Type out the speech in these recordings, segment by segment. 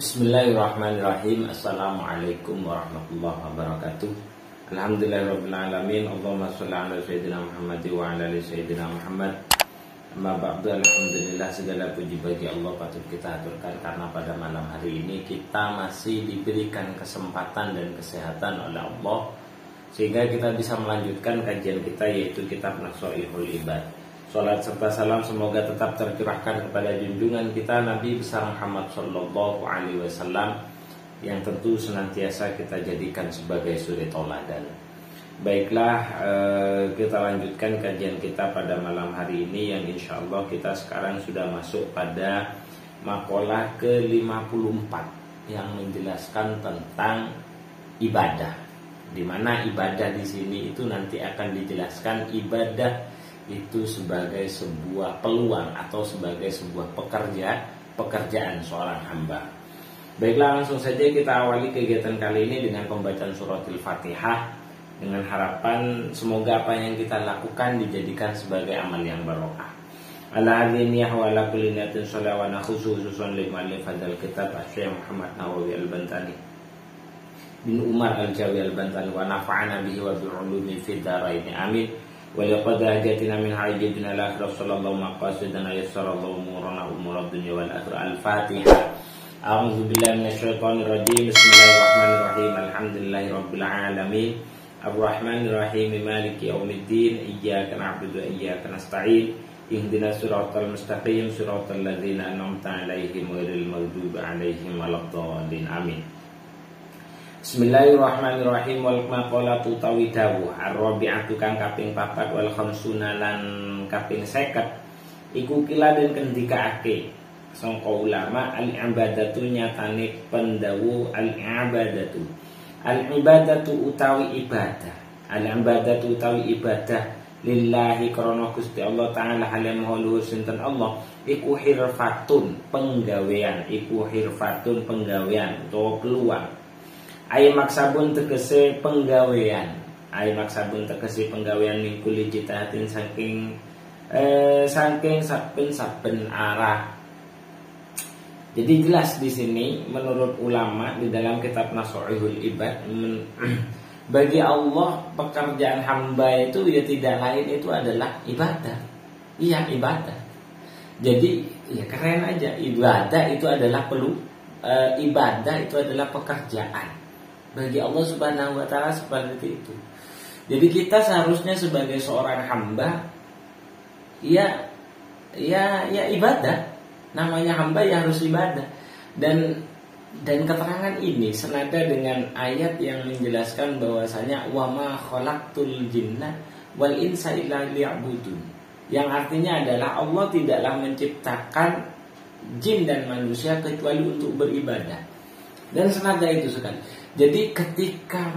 Bismillahirrahmanirrahim. Assalamualaikum warahmatullahi wabarakatuh. Alhamdulillahirrabbilalamin. Allahumma sholli ala sayyidina Muhammad wa ala ali sayyidina Muhammad. Amma ba'du. Alhamdulillah, segala puji bagi Allah patut kita aturkan karena pada malam hari ini kita masih diberikan kesempatan dan kesehatan oleh Allah sehingga kita bisa melanjutkan kajian kita, yaitu kitab Nasha'ihul Ibad. Salat serta salam semoga tetap tercurahkan kepada junjungan kita Nabi besar Muhammad Sallallahu Alaihi Wasallam yang tentu senantiasa kita jadikan sebagai suri tauladan. Baiklah, kita lanjutkan kajian kita pada malam hari ini yang insya Allah kita sekarang sudah masuk pada makalah ke-54 yang menjelaskan tentang ibadah. Di mana ibadah di sini itu nanti akan dijelaskan ibadah itu sebagai sebuah peluang atau sebagai sebuah pekerjaan seorang hamba. Baiklah, langsung saja kita awali kegiatan kali ini dengan pembacaan suratul Fatihah dengan harapan semoga apa yang kita lakukan dijadikan sebagai amal yang barokah. Ala hadiniyah wa ala kulli niyatin sholawat khususan lil muallif hadzal kitab Syekh Muhammad Nawawi Al-Bantani bin Umar Al-Jawi Al-Bantani wa nafa'ana bihi wa bi ulumi fid dharain. Amin. ولقد هديتنا من حاجتنا الآخرة صلى الله مقاصدنا يسر الله أمورنا أمور الدنيا والآخرة. الفاتحة. أعوذ بالله من الشيطان الرجيم. بسم الله الرحمن الرحيم. الحمد لله رب العالمين الرحمن الرحيم مالك يوم الدين إياك نعبد وإياك نستعين اهدنا الصراط المستقيم صراط الذين أنعمت عليهم غير المغضوب عليهم ولا الضالين. آمين. Bismillahirrahmanirrahim. Wal maqalatu tawidawu ar-rabi'atu kang kaping 4 wal khamsuna lan kaping 50 iku kila den kendikaake sangka ulama al-ibadatu nyatane pendawu al-ibadatu utawi ibadah al-ibadatu utawi ibadah lillahi krana Gusti Allah taala halim haluhur sinten Allah iku hirfatun penggawean utawa peluang. Ai maksabun tegese penggawean mingkuli jitahatin saking saben arah. Jadi jelas di sini menurut ulama di dalam kitab Nasha'ihul Ibad, bagi Allah pekerjaan hamba itu ya tidak lain itu adalah ibadah. Iya, ibadah. Jadi ya keren aja, ibadah itu adalah ibadah itu adalah pekerjaan. Bagi Allah Subhanahu wa taala seperti itu. Jadi kita seharusnya sebagai seorang hamba ya ibadah. Namanya hamba ya harus ibadah. Dan keterangan ini senada dengan ayat yang menjelaskan bahwasanya wa ma khalaqtul jinna wal insa illa liya'budun. Yang artinya adalah Allah tidaklah menciptakan jin dan manusia kecuali untuk beribadah. Dan senada itu sekali. Jadi ketika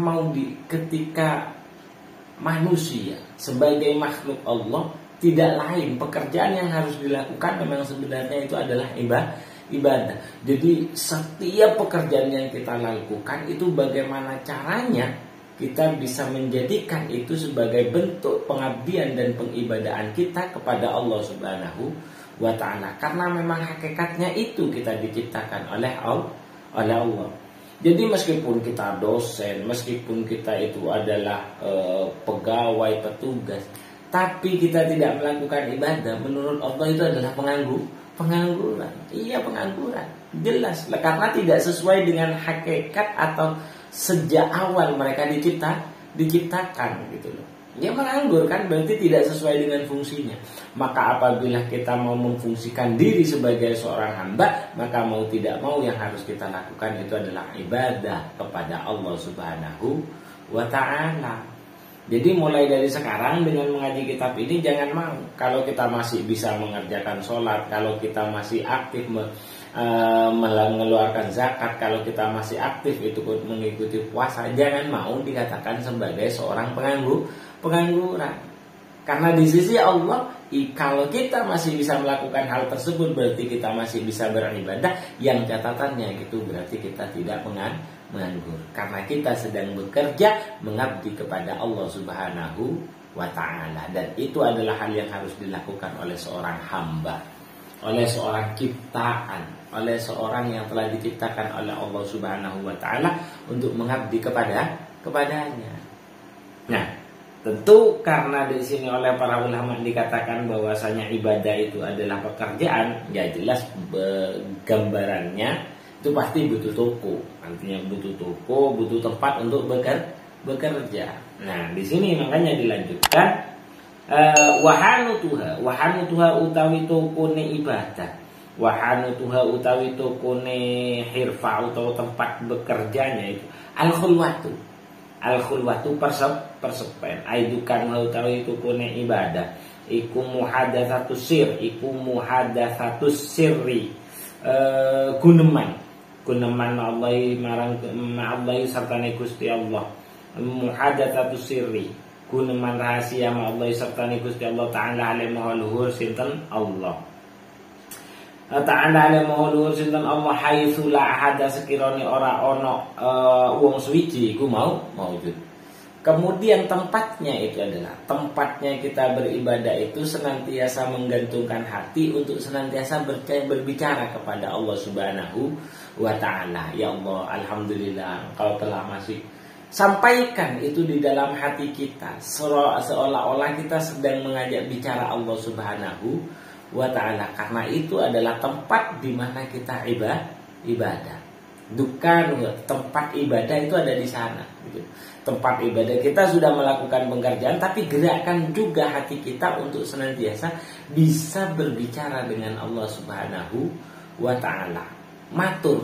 manusia sebagai makhluk Allah tidak lain pekerjaan yang harus dilakukan memang sebenarnya itu adalah ibadah. Jadi setiap pekerjaan yang kita lakukan itu bagaimana caranya kita bisa menjadikan itu sebagai bentuk pengabdian dan pengibadahan kita kepada Allah Subhanahu wa taala. Karena memang hakikatnya itu kita diciptakan oleh Allah. Jadi meskipun kita dosen, meskipun kita itu adalah pegawai, petugas, tapi kita tidak melakukan ibadah, menurut Allah itu adalah pengangguran. Iya, pengangguran. Jelas, karena tidak sesuai dengan hakikat atau sejak awal mereka diciptakan gitu loh. Ya menganggur kan berarti tidak sesuai dengan fungsinya. Maka apabila kita mau memfungsikan diri sebagai seorang hamba, maka mau tidak mau yang harus kita lakukan itu adalah ibadah kepada Allah Subhanahu wa ta'ala. Jadi mulai dari sekarang dengan mengaji kitab ini jangan mau. Kalau kita masih bisa mengerjakan sholat, kalau kita masih aktif mengeluarkan zakat, kalau kita masih aktif itu mengikuti puasa, jangan mau dikatakan sebagai seorang pengangguran. Karena di sisi Allah, kalau kita masih bisa melakukan hal tersebut berarti kita masih bisa beribadah. Yang catatannya itu berarti kita tidak menganggur, karena kita sedang bekerja mengabdi kepada Allah Subhanahu wa ta'ala. Dan itu adalah hal yang harus dilakukan oleh seorang hamba, oleh seorang ciptaan, oleh seorang yang telah diciptakan oleh Allah Subhanahu wa taala untuk mengabdi kepadanya. Nah, tentu karena di sini oleh para ulama dikatakan bahwasanya ibadah itu adalah pekerjaan, ya jelas gambarannya itu pasti butuh toko. Artinya butuh toko, butuh tempat untuk bekerja. Nah, di sini makanya dilanjutkan wahanutuha utawi tokone ibadah, wahanutuha utawi tokone hirfa atau tempat bekerjanya itu al-khulwatu persepen aidukan utawi tokone ibadah iku muhadatsatus sirri guneman Allah marang Allah sertane Gusti Allah, muhadatsatus sirri guneman rahasia Allah sertane Gusti Allah taala alaihi mahaluhur sinten Allah ta'ala alaihi mahaluhur sinten Allah haitsu la ahada sekirane ora ana wong suwiji iku maujud. Kemudian tempatnya itu adalah tempatnya kita beribadah itu senantiasa menggantungkan hati untuk senantiasa berbicara kepada Allah Subhanahu wa taala. Ya Allah, alhamdulillah Engkau telah masih sampaikan itu di dalam hati kita, seolah-olah kita sedang mengajak bicara Allah Subhanahu wa taala, karena itu adalah tempat di mana kita ibadah. Bukan tempat ibadah itu ada di sana gitu. Tempat ibadah kita sudah melakukan pekerjaan, tapi gerakkan juga hati kita untuk senantiasa bisa berbicara dengan Allah Subhanahu wa taala. Matur,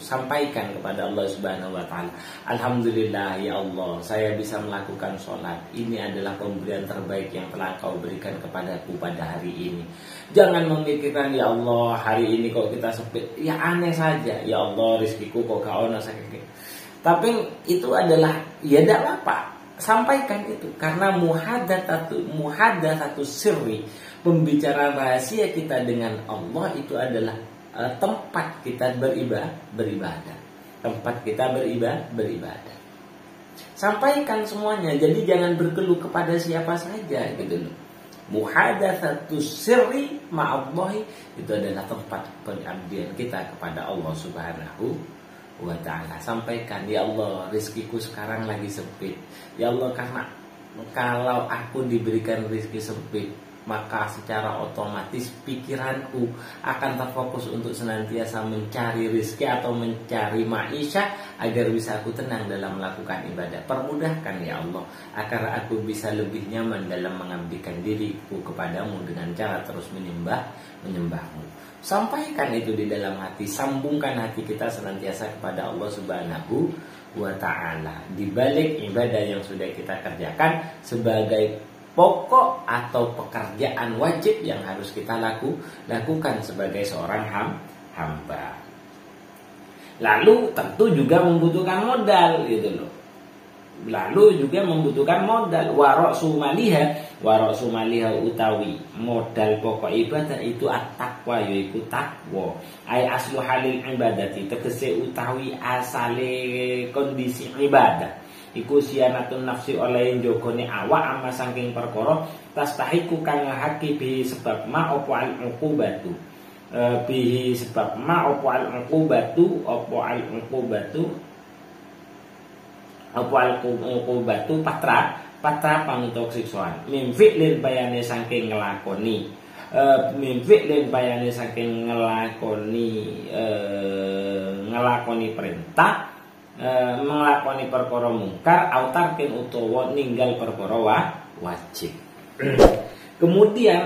sampaikan kepada Allah Subhanahu wa taala. Alhamdulillah ya Allah, saya bisa melakukan sholat. Ini adalah pemberian terbaik yang telah Kau berikan kepadaku pada hari ini. Jangan memikirkan ya Allah, hari ini kok kita sempit. Ya aneh saja. Ya Allah, rezekiku kok gak ono sakit. Tapi itu adalah ya tidak apa. Sampaikan itu karena muhadatsatu sirri, pembicaraan rahasia kita dengan Allah itu adalah tempat kita beribadah. Tempat kita beribadah. Sampaikan semuanya. Jadi jangan berkeluh kepada siapa saja gitu loh. Muhadatsatu sirri ma'allahi itu adalah tempat pengabdian kita kepada Allah Subhanahu wa ta'ala. Sampaikan, ya Allah, rezekiku sekarang lagi sempit. Ya Allah, karena kalau aku diberikan rezeki sempit, maka secara otomatis pikiranku akan terfokus untuk senantiasa mencari rezeki atau mencari maisha agar bisa aku tenang dalam melakukan ibadah. Permudahkan ya Allah agar aku bisa lebih nyaman dalam mengabdikan diriku kepadamu dengan cara terus menyembahmu. Sampaikan itu di dalam hati, sambungkan hati kita senantiasa kepada Allah Subhanahu wa ta'ala di balik ibadah yang sudah kita kerjakan sebagai pokok atau pekerjaan wajib yang harus kita lakukan sebagai seorang hamba. Lalu tentu juga membutuhkan modal gitu loh. Lalu juga membutuhkan modal. Warok sumaliha utawi modal pokok ibadah itu at-taqwa, yaitu takwa. Ai aslu halil ibadati, tegese utawi asale kondisi ibadah. Iku sianatun nafsi oleh jogone awak ama saking perkara tastahiku kang ngahaki bi sebab ma opo al uqubatu bihi sebab ma opo al uqubatu patra panutuk siksaan mimfi lil bayane saking ngelakoni ngelakoni perintah, ngelakoni perkara mungkar, autarkin utawa ninggal perkara wajib. Kemudian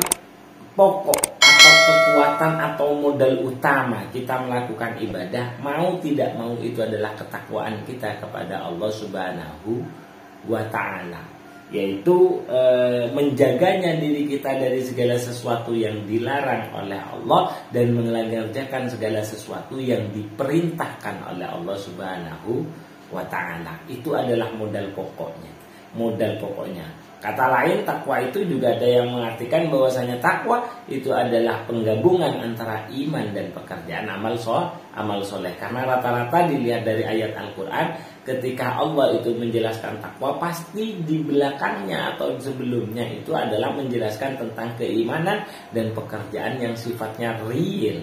pokok atau kekuatan atau modal utama kita melakukan ibadah, mau tidak mau itu adalah ketakwaan kita kepada Allah Subhanahu wa ta'ala, yaitu menjaganya diri kita dari segala sesuatu yang dilarang oleh Allah dan mengerjakan segala sesuatu yang diperintahkan oleh Allah Subhanahu wa ta'ala. Itu adalah modal pokoknya. Kata lain, takwa itu juga ada yang mengartikan bahwasanya takwa itu adalah penggabungan antara iman dan pekerjaan amal soleh. Karena rata-rata dilihat dari ayat Al-Quran, ketika Allah itu menjelaskan takwa, pasti di belakangnya atau sebelumnya itu adalah menjelaskan tentang keimanan dan pekerjaan yang sifatnya real.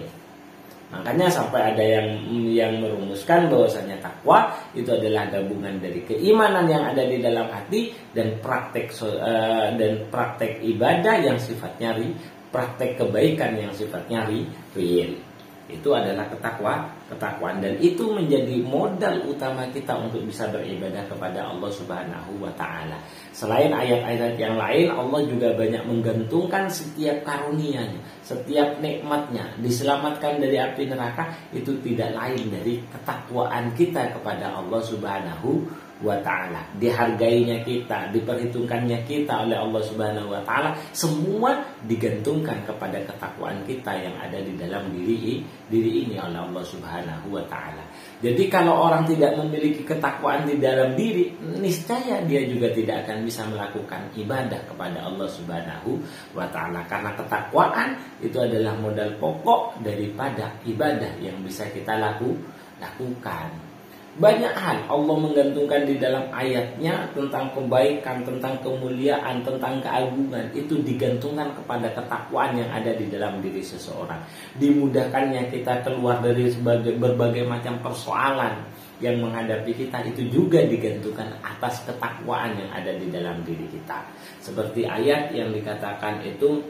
Makanya sampai ada yang merumuskan bahwasanya takwa itu adalah gabungan dari keimanan yang ada di dalam hati dan praktek ibadah yang sifatnya praktek kebaikan yang sifatnya real. Itu adalah ketakwaan, dan itu menjadi modal utama kita untuk bisa beribadah kepada Allah Subhanahu wa taala. Selain ayat-ayat yang lain, Allah juga banyak menggantungkan setiap karunia-Nya, setiap nikmatnya, diselamatkan dari api neraka, itu tidak lain dari ketakwaan kita kepada Allah Subhanahu wa ta'ala. Dihargainya kita, diperhitungkannya kita oleh Allah Subhanahu wa ta'ala, semua digantungkan kepada ketakwaan kita yang ada di dalam diri ini oleh Allah Subhanahu wa ta'ala. Jadi kalau orang tidak memiliki ketakwaan di dalam diri, niscaya dia juga tidak akan bisa melakukan ibadah kepada Allah Subhanahu wa ta'ala, karena ketakwaan itu adalah modal pokok daripada ibadah yang bisa kita lakukan. Banyak hal Allah menggantungkan di dalam ayatnya tentang kebaikan, tentang kemuliaan, tentang keagungan. Itu digantungkan kepada ketakwaan yang ada di dalam diri seseorang. Dimudahkannya kita keluar dari berbagai macam persoalan yang menghadapi kita, itu juga digantungkan atas ketakwaan yang ada di dalam diri kita. Seperti ayat yang dikatakan itu,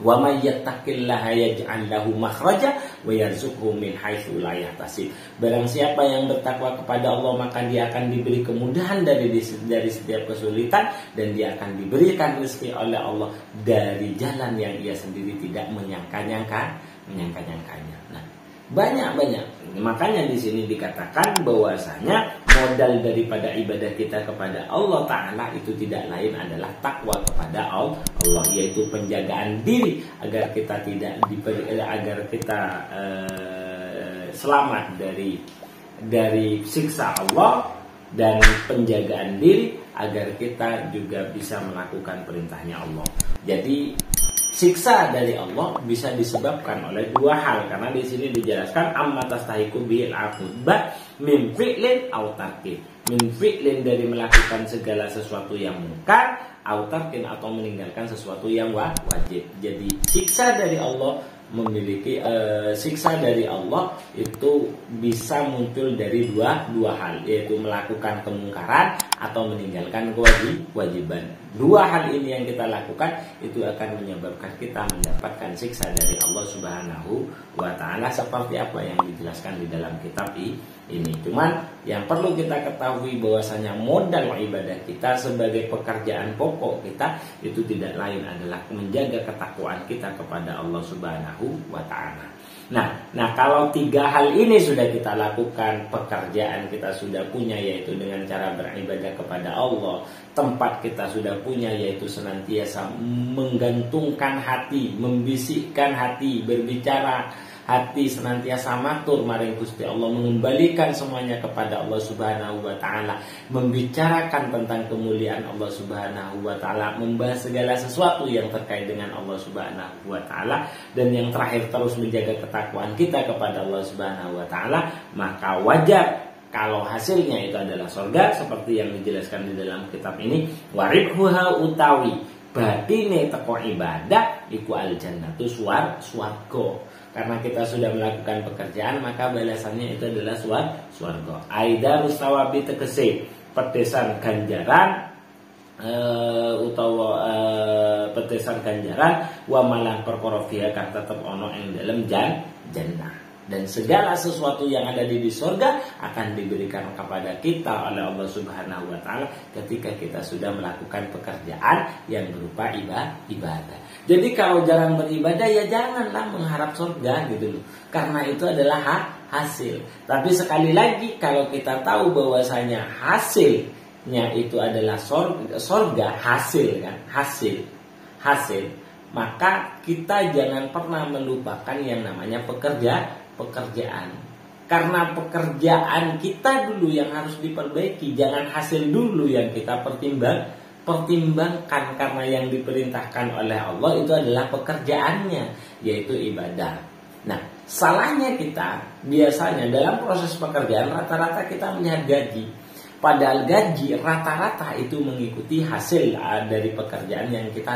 wa may yattaqillaha yaj'al lahu makhraja wa yarzuqhu min haitsu la yahtasib. Barang siapa yang bertakwa kepada Allah, maka dia akan diberi kemudahan dari setiap kesulitan, dan dia akan diberikan rezeki oleh Allah dari jalan yang ia sendiri tidak menyangka-nyangkanya. Nah, banyak. Makanya di sini dikatakan bahwasanya modal daripada ibadah kita kepada Allah Ta'ala itu tidak lain adalah takwa kepada Allah, yaitu penjagaan diri agar kita selamat dari siksa Allah, dan penjagaan diri agar kita juga bisa melakukan perintahnya Allah. Jadi siksa dari Allah bisa disebabkan oleh dua hal, karena di sini dijelaskan amma tastahiqu bil aqibah min fi'lin aw tarkin. Min fi'lin dari melakukan segala sesuatu yang munkar, aw tarkin atau meninggalkan sesuatu yang wajib. Jadi siksa dari Allah siksa dari Allah itu bisa muncul dari dua hal, yaitu melakukan kemungkaran atau meninggalkan kewajiban. Dua hal ini yang kita lakukan itu akan menyebabkan kita mendapatkan siksa dari Allah Subhanahu wa ta'ala, seperti apa yang dijelaskan di dalam kitab ini. Cuman yang perlu kita ketahui bahwasanya modal ibadah kita sebagai pekerjaan pokok kita itu tidak lain adalah menjaga ketakwaan kita kepada Allah Subhanahu wa ta'ala. Nah, kalau tiga hal ini sudah kita lakukan, pekerjaan kita sudah punya, yaitu dengan cara beribadah kepada Allah, tempat kita sudah punya, yaitu senantiasa menggantungkan hati, membisikkan hati, berbicara hati senantiasa matur maring Gusti Allah, mengembalikan semuanya kepada Allah Subhanahu wa ta'ala, membicarakan tentang kemuliaan Allah Subhanahu wa ta'ala, membahas segala sesuatu yang terkait dengan Allah Subhanahu wa ta'ala, dan yang terakhir terus menjaga ketakwaan kita kepada Allah Subhanahu wa ta'ala, maka wajar kalau hasilnya itu adalah surga, seperti yang dijelaskan di dalam kitab ini, waribhuha utawi batine teko ibadah iku al jannatu swarga. Karena kita sudah melakukan pekerjaan, maka balasannya itu adalah swarga. Aida rustawabi tegese pedesan ganjaran utawa pedesan ganjaran wa malang perkara fiha kang tetep ana ing dalem jannah. Dan segala sesuatu yang ada di surga akan diberikan kepada kita oleh Allah Subhanahu wa ta'ala ketika kita sudah melakukan pekerjaan yang berupa ibadah. Jadi kalau jarang beribadah, ya janganlah mengharap surga gitu loh. Karena itu adalah hasil. Tapi sekali lagi, kalau kita tahu bahwasanya hasilnya itu adalah surga, hasil, maka kita jangan pernah melupakan yang namanya pekerjaan. Karena pekerjaan kita dulu yang harus diperbaiki, jangan hasil dulu yang kita pertimbangkan, karena yang diperintahkan oleh Allah itu adalah pekerjaannya, yaitu ibadah. Nah, salahnya kita biasanya dalam proses pekerjaan rata-rata kita melihat gaji, padahal gaji rata-rata itu mengikuti hasil dari pekerjaan yang kita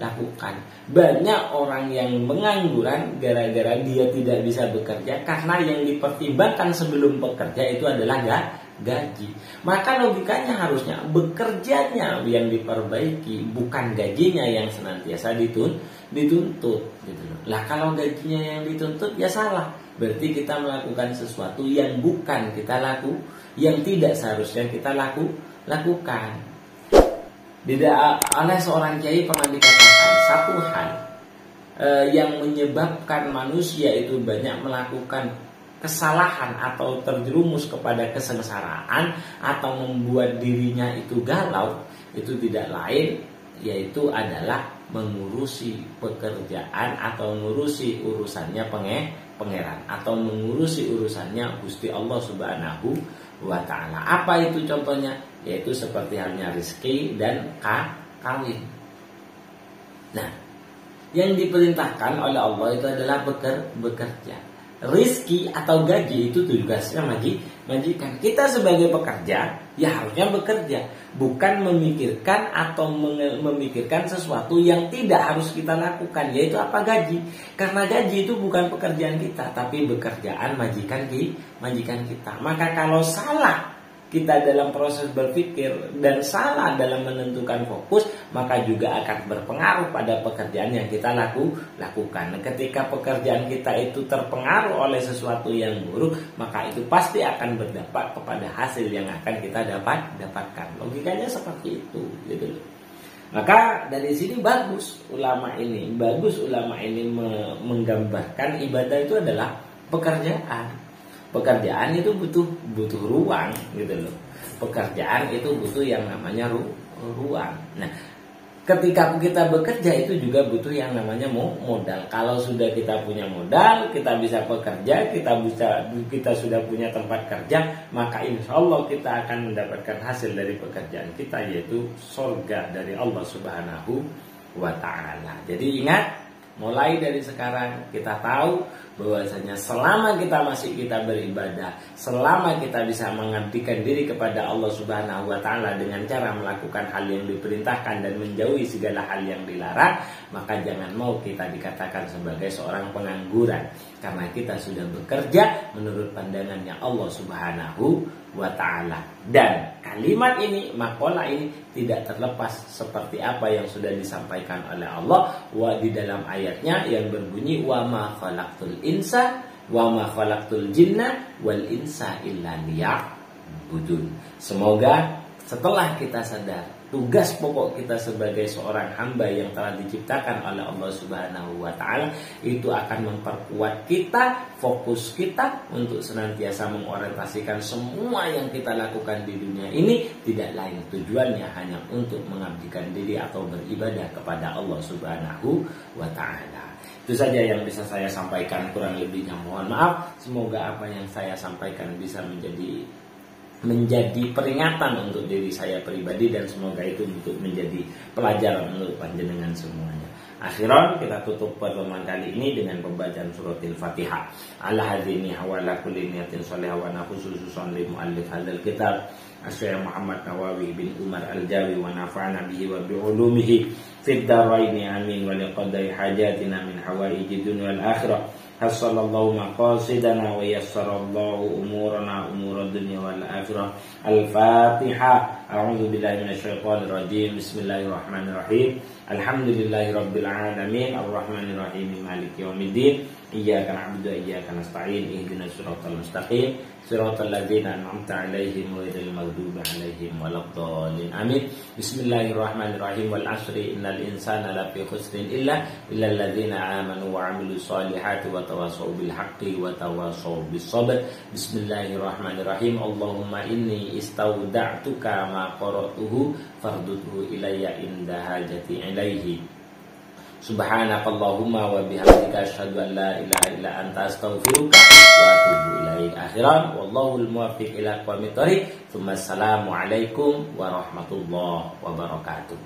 lakukan. Banyak orang yang mengangguran gara-gara dia tidak bisa bekerja karena yang dipertimbangkan sebelum bekerja itu adalah gaji. Maka logikanya harusnya bekerjanya yang diperbaiki, bukan gajinya yang senantiasa dituntut gitu loh. Lah kalau gajinya yang dituntut ya salah. Berarti kita melakukan sesuatu yang bukan kita yang tidak seharusnya kita lakukan. Oleh seorang kiai pernah dikatakan satu hal yang menyebabkan manusia itu banyak melakukan kesalahan atau terjerumus kepada kesengsaraan atau membuat dirinya itu galau, itu tidak lain yaitu adalah mengurusi pekerjaan atau mengurusi urusannya pangeran atau mengurusi urusannya Gusti Allah Subhanahu wa ta'ala. Apa itu contohnya? Yaitu seperti halnya rezeki dan kawin. Nah, yang diperintahkan oleh Allah itu adalah bekerja. Rizki atau gaji itu tugasnya majikan. Kita sebagai pekerja ya harusnya bekerja, bukan memikirkan atau memikirkan sesuatu yang tidak harus kita lakukan, yaitu apa? Gaji. Karena gaji itu bukan pekerjaan kita, tapi pekerjaan majikan kita. Maka kalau salah kita dalam proses berpikir dan salah dalam menentukan fokus, maka juga akan berpengaruh pada pekerjaan yang kita lakukan. Ketika pekerjaan kita itu terpengaruh oleh sesuatu yang buruk, maka itu pasti akan berdampak kepada hasil yang akan kita dapatkan. Logikanya seperti itu, gitu loh. Maka dari sini bagus ulama ini menggambarkan ibadah itu adalah pekerjaan. Pekerjaan itu butuh ruang gitu loh. Pekerjaan itu butuh yang namanya ruang. Nah, ketika kita bekerja itu juga butuh yang namanya modal. Kalau sudah kita punya modal, kita bisa bekerja, kita sudah punya tempat kerja, maka insya Allah kita akan mendapatkan hasil dari pekerjaan kita, yaitu surga dari Allah Subhanahu wa ta'ala. Jadi ingat, mulai dari sekarang kita tahu bahwasanya selama kita beribadah, selama kita bisa mengabdikan diri kepada Allah Subhanahu wa ta'ala dengan cara melakukan hal yang diperintahkan dan menjauhi segala hal yang dilarang, maka jangan mau kita dikatakan sebagai seorang pengangguran, karena kita sudah bekerja menurut pandangannya Allah Subhanahu wa ta'ala. Dan kalimat ini, maqalah ini tidak terlepas seperti apa yang sudah disampaikan oleh Allah di dalam ayatnya yang berbunyi wa ma khalaqtul insa wa ma khalaqtul jinna wal insa illa liya'budun. Semoga setelah kita sadar tugas pokok kita sebagai seorang hamba yang telah diciptakan oleh Allah Subhanahu wa ta'ala, itu akan memperkuat kita, fokus kita untuk senantiasa mengorientasikan semua yang kita lakukan di dunia ini tidak lain tujuannya hanya untuk mengabdikan diri atau beribadah kepada Allah Subhanahu wa ta'ala. Itu saja yang bisa saya sampaikan, kurang lebihnya mohon maaf. Semoga apa yang saya sampaikan bisa menjadi peringatan untuk diri saya pribadi, dan semoga itu untuk menjadi pelajaran untuk panjenengan semuanya. Akhiran kita tutup pertemuan kali ini dengan pembacaan suratil Fatihah. Ala hadini hawala kulli niyatin shalihah wa khususan li muallif hadzal kitab Asy-Syaikh Muhammad Nawawi bin Umar Al-Jawi wa nafa'ana bihi wa bi ulumihi fid dharaini amin wa liqadai hajatina min hawaijid dunya wal akhirah. Hassallallahu maqasidana wa yassarallahu umurana umurad dunya wal akhirah. Al-Fatihah. A'udzu billahi minasyaitonir rajim. Bismillahirrahmanirrahim. Alhamdulillahirabbil alamin arrahmanir rahim maliki yaumiddin. Iyyaka na'budu wa iyyaka nasta'in. Ihdinas siratal mustaqim. Siratal ladzina an'amta 'alaihim ghairil maghdubi 'alaihim waladdallin. Amin. Bismillahirrahmanirrahim. Wal 'ashri innal insana lafi khusrin illa ladzina amanu wa 'amilus solihati wa tawassaw bil haqqi wa tawassaw bis sabr. Bismillahirrahmanirrahim. Allahumma inni istauda'tuka ma qara'tuhu fardudhu ilayya inda hajati ilaihi. Subhanakallahumma wa bihamdika asyhadu an la ilaha illa anta astaghfiruka wa atubu ilaik. Akhiran wallahul muwaffiq ila aqwamit thoriq. Assalamu alaikum warahmatullahi wabarakatuh.